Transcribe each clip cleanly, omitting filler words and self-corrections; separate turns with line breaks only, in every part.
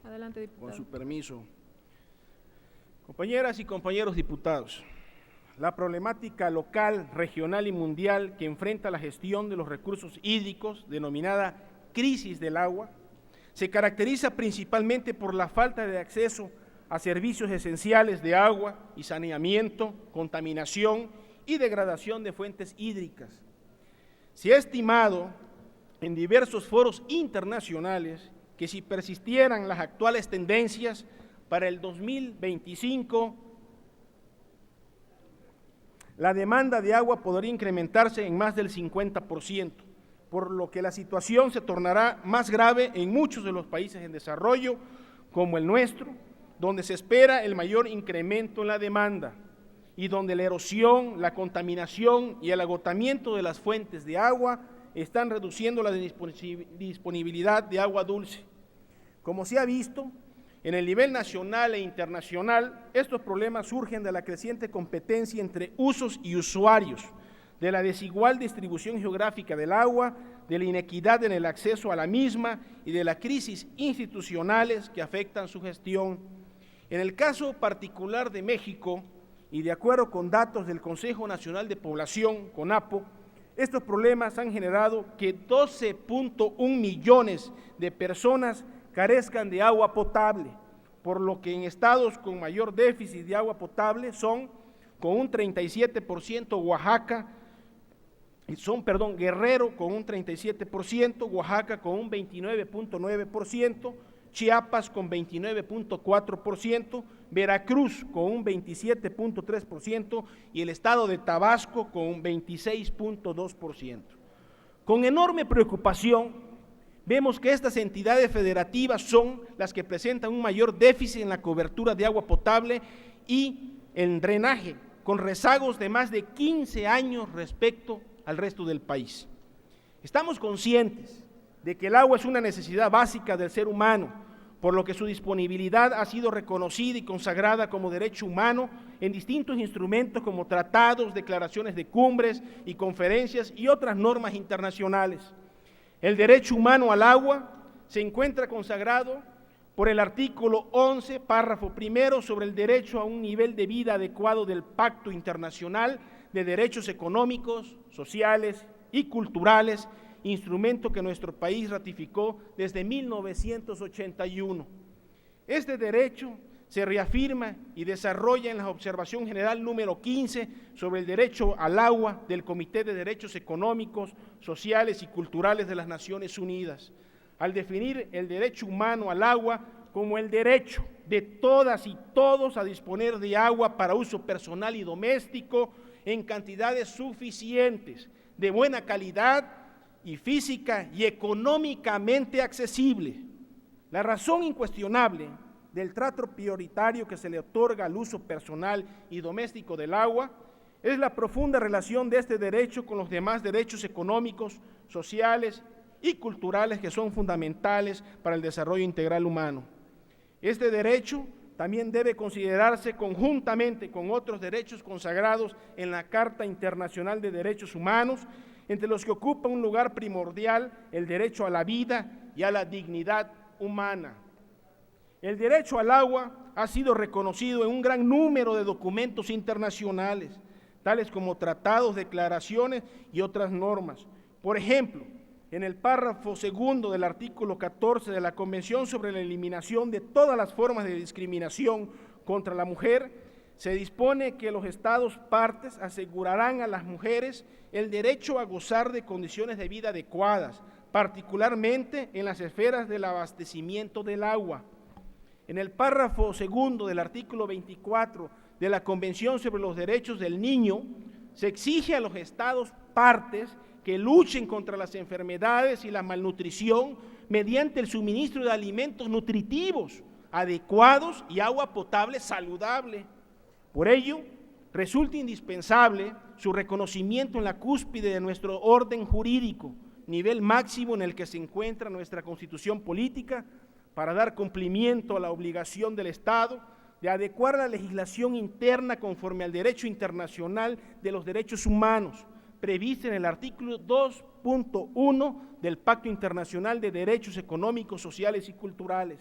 Adelante, diputado.
Con su permiso. Compañeras y compañeros diputados, la problemática local, regional y mundial que enfrenta la gestión de los recursos hídricos, denominada crisis del agua, se caracteriza principalmente por la falta de acceso a servicios esenciales de agua y saneamiento, contaminación y degradación de fuentes hídricas. Se ha estimado en diversos foros internacionales que si persistieran las actuales tendencias para el 2025, la demanda de agua podría incrementarse en más del 50%, por lo que la situación se tornará más grave en muchos de los países en desarrollo, como el nuestro, donde se espera el mayor incremento en la demanda y donde la erosión, la contaminación y el agotamiento de las fuentes de agua están reduciendo la disponibilidad de agua dulce. Como se ha visto, en el nivel nacional e internacional, estos problemas surgen de la creciente competencia entre usos y usuarios, de la desigual distribución geográfica del agua, de la inequidad en el acceso a la misma y de las crisis institucionales que afectan su gestión. En el caso particular de México, y de acuerdo con datos del Consejo Nacional de Población, CONAPO, estos problemas han generado que 12.1 millones de personas carezcan de agua potable, por lo que en estados con mayor déficit de agua potable son, con un 37%, Guerrero con un 37%, Oaxaca con un 29.9%, Chiapas con 29.4%, Veracruz con un 27.3% y el estado de Tabasco con un 26.2%. Con enorme preocupación, vemos que estas entidades federativas son las que presentan un mayor déficit en la cobertura de agua potable y en drenaje, con rezagos de más de 15 años respecto al resto del país. Estamos conscientes de que el agua es una necesidad básica del ser humano, por lo que su disponibilidad ha sido reconocida y consagrada como derecho humano en distintos instrumentos como tratados, declaraciones de cumbres y conferencias y otras normas internacionales. El derecho humano al agua se encuentra consagrado por el artículo 11, párrafo primero, sobre el derecho a un nivel de vida adecuado del Pacto Internacional de Derechos Económicos, Sociales y Culturales, instrumento que nuestro país ratificó desde 1981. Este derecho se reafirma y desarrolla en la Observación General número 15 sobre el derecho al agua del Comité de Derechos Económicos, Sociales y Culturales de las Naciones Unidas, al definir el derecho humano al agua como el derecho de todas y todos a disponer de agua para uso personal y doméstico en cantidades suficientes, de buena calidad y física y económicamente accesible. La razón incuestionable del trato prioritario que se le otorga al uso personal y doméstico del agua es la profunda relación de este derecho con los demás derechos económicos, sociales y culturales que son fundamentales para el desarrollo integral humano. Este derecho también debe considerarse conjuntamente con otros derechos consagrados en la Carta Internacional de Derechos Humanos, entre los que ocupa un lugar primordial el derecho a la vida y a la dignidad humana. El derecho al agua ha sido reconocido en un gran número de documentos internacionales, tales como tratados, declaraciones y otras normas. Por ejemplo, en el párrafo segundo del artículo 14 de la Convención sobre la Eliminación de todas las formas de discriminación contra la mujer, se dispone que los Estados partes asegurarán a las mujeres el derecho a gozar de condiciones de vida adecuadas, particularmente en las esferas del abastecimiento del agua. En el párrafo segundo del artículo 24 de la Convención sobre los Derechos del Niño, se exige a los Estados partes que luchen contra las enfermedades y la malnutrición mediante el suministro de alimentos nutritivos, adecuados y agua potable saludable. Por ello, resulta indispensable su reconocimiento en la cúspide de nuestro orden jurídico, nivel máximo en el que se encuentra nuestra Constitución política, para dar cumplimiento a la obligación del Estado de adecuar la legislación interna conforme al derecho internacional de los derechos humanos, prevista en el artículo 2.1 del Pacto Internacional de Derechos Económicos, Sociales y Culturales.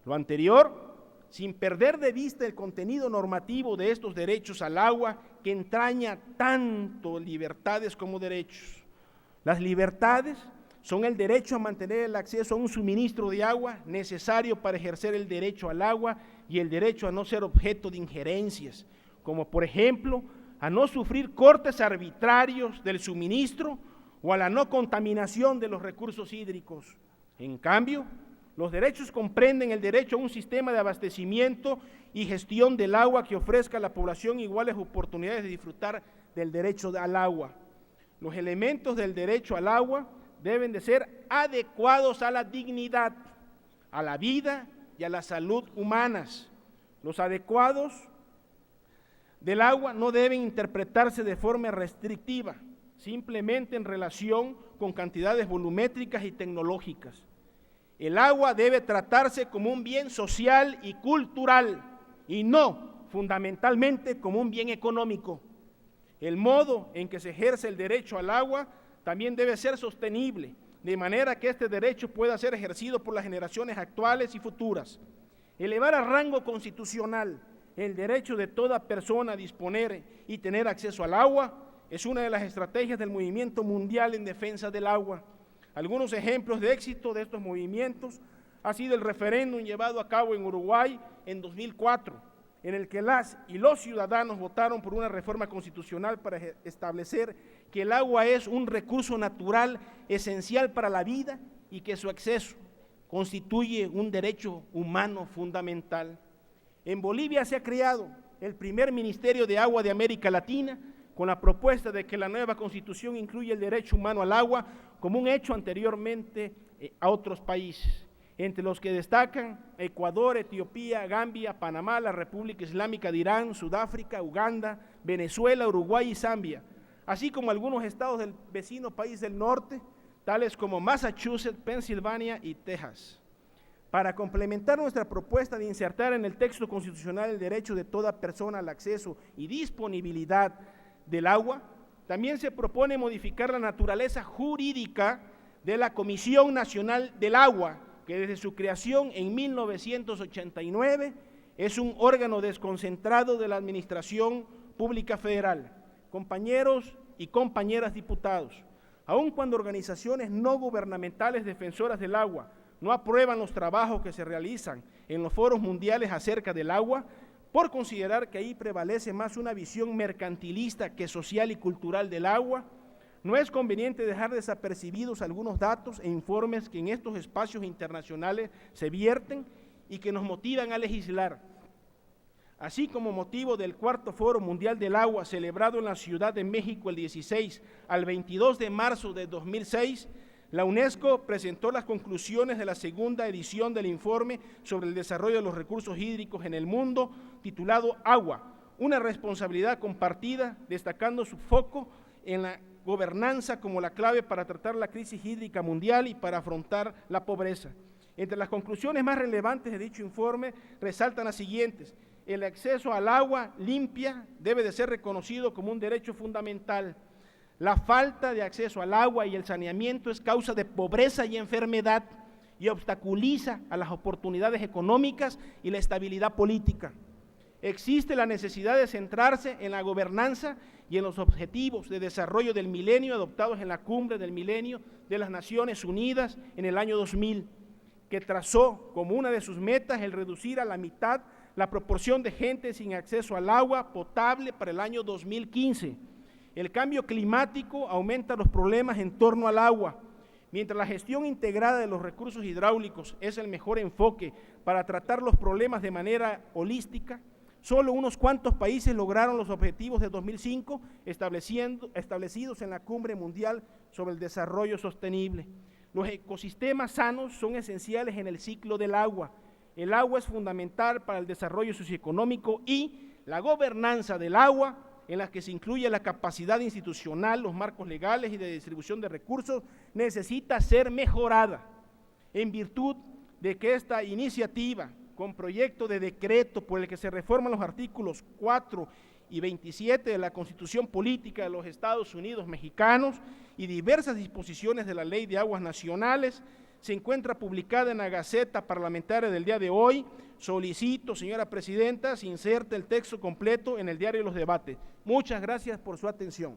Lo anterior, sin perder de vista el contenido normativo de estos derechos al agua, que entraña tanto libertades como derechos. Las libertades son el derecho a mantener el acceso a un suministro de agua necesario para ejercer el derecho al agua y el derecho a no ser objeto de injerencias, como por ejemplo, a no sufrir cortes arbitrarios del suministro o a la no contaminación de los recursos hídricos. En cambio, los derechos comprenden el derecho a un sistema de abastecimiento y gestión del agua que ofrezca a la población iguales oportunidades de disfrutar del derecho al agua. Los elementos del derecho al agua deben de ser adecuados a la dignidad, a la vida y a la salud humanas. Los adecuados del agua no deben interpretarse de forma restrictiva, simplemente en relación con cantidades volumétricas y tecnológicas. El agua debe tratarse como un bien social y cultural y no fundamentalmente como un bien económico. El modo en que se ejerce el derecho al agua también debe ser sostenible, de manera que este derecho pueda ser ejercido por las generaciones actuales y futuras. Elevar a rango constitucional el derecho de toda persona a disponer y tener acceso al agua es una de las estrategias del movimiento mundial en defensa del agua. Algunos ejemplos de éxito de estos movimientos ha sido el referéndum llevado a cabo en Uruguay en 2004, en el que las y los ciudadanos votaron por una reforma constitucional para establecer que el agua es un recurso natural esencial para la vida y que su acceso constituye un derecho humano fundamental. En Bolivia se ha creado el primer Ministerio de Agua de América Latina, con la propuesta de que la nueva Constitución incluya el derecho humano al agua como un hecho anteriormente a otros países, entre los que destacan Ecuador, Etiopía, Gambia, Panamá, la República Islámica de Irán, Sudáfrica, Uganda, Venezuela, Uruguay y Zambia, así como algunos estados del vecino país del norte, tales como Massachusetts, Pensilvania y Texas. Para complementar nuestra propuesta de insertar en el texto constitucional el derecho de toda persona al acceso y disponibilidad del agua, también se propone modificar la naturaleza jurídica de la Comisión Nacional del Agua, que desde su creación en 1989 es un órgano desconcentrado de la Administración Pública Federal. Compañeros y compañeras diputados, aun cuando organizaciones no gubernamentales defensoras del agua no aprueban los trabajos que se realizan en los foros mundiales acerca del agua, por considerar que ahí prevalece más una visión mercantilista que social y cultural del agua, no es conveniente dejar desapercibidos algunos datos e informes que en estos espacios internacionales se vierten y que nos motivan a legislar. Así como motivo del Cuarto Foro Mundial del Agua, celebrado en la Ciudad de México el 16 al 22 de marzo de 2006, la UNESCO presentó las conclusiones de la segunda edición del informe sobre el desarrollo de los recursos hídricos en el mundo, titulado Agua, una responsabilidad compartida, destacando su foco en la gobernanza como la clave para tratar la crisis hídrica mundial y para afrontar la pobreza. Entre las conclusiones más relevantes de dicho informe resaltan las siguientes: el acceso al agua limpia debe de ser reconocido como un derecho fundamental. La falta de acceso al agua y el saneamiento es causa de pobreza y enfermedad y obstaculiza a las oportunidades económicas y la estabilidad política. Existe la necesidad de centrarse en la gobernanza y en los objetivos de desarrollo del milenio adoptados en la Cumbre del Milenio de las Naciones Unidas en el año 2000, que trazó como una de sus metas el reducir a la mitad la proporción de gente sin acceso al agua potable para el año 2015. El cambio climático aumenta los problemas en torno al agua. Mientras la gestión integrada de los recursos hidráulicos es el mejor enfoque para tratar los problemas de manera holística, solo unos cuantos países lograron los objetivos de 2005 establecidos en la Cumbre Mundial sobre el Desarrollo Sostenible. Los ecosistemas sanos son esenciales en el ciclo del agua. El agua es fundamental para el desarrollo socioeconómico y la gobernanza del agua, en las que se incluye la capacidad institucional, los marcos legales y de distribución de recursos, necesita ser mejorada. En virtud de que esta iniciativa, con proyecto de decreto por el que se reforman los artículos 4 y 27 de la Constitución Política de los Estados Unidos Mexicanos y diversas disposiciones de la Ley de Aguas Nacionales, se encuentra publicada en la Gaceta Parlamentaria del día de hoy. Solicito, señora presidenta, se inserte el texto completo en el diario de los debates. Muchas gracias por su atención.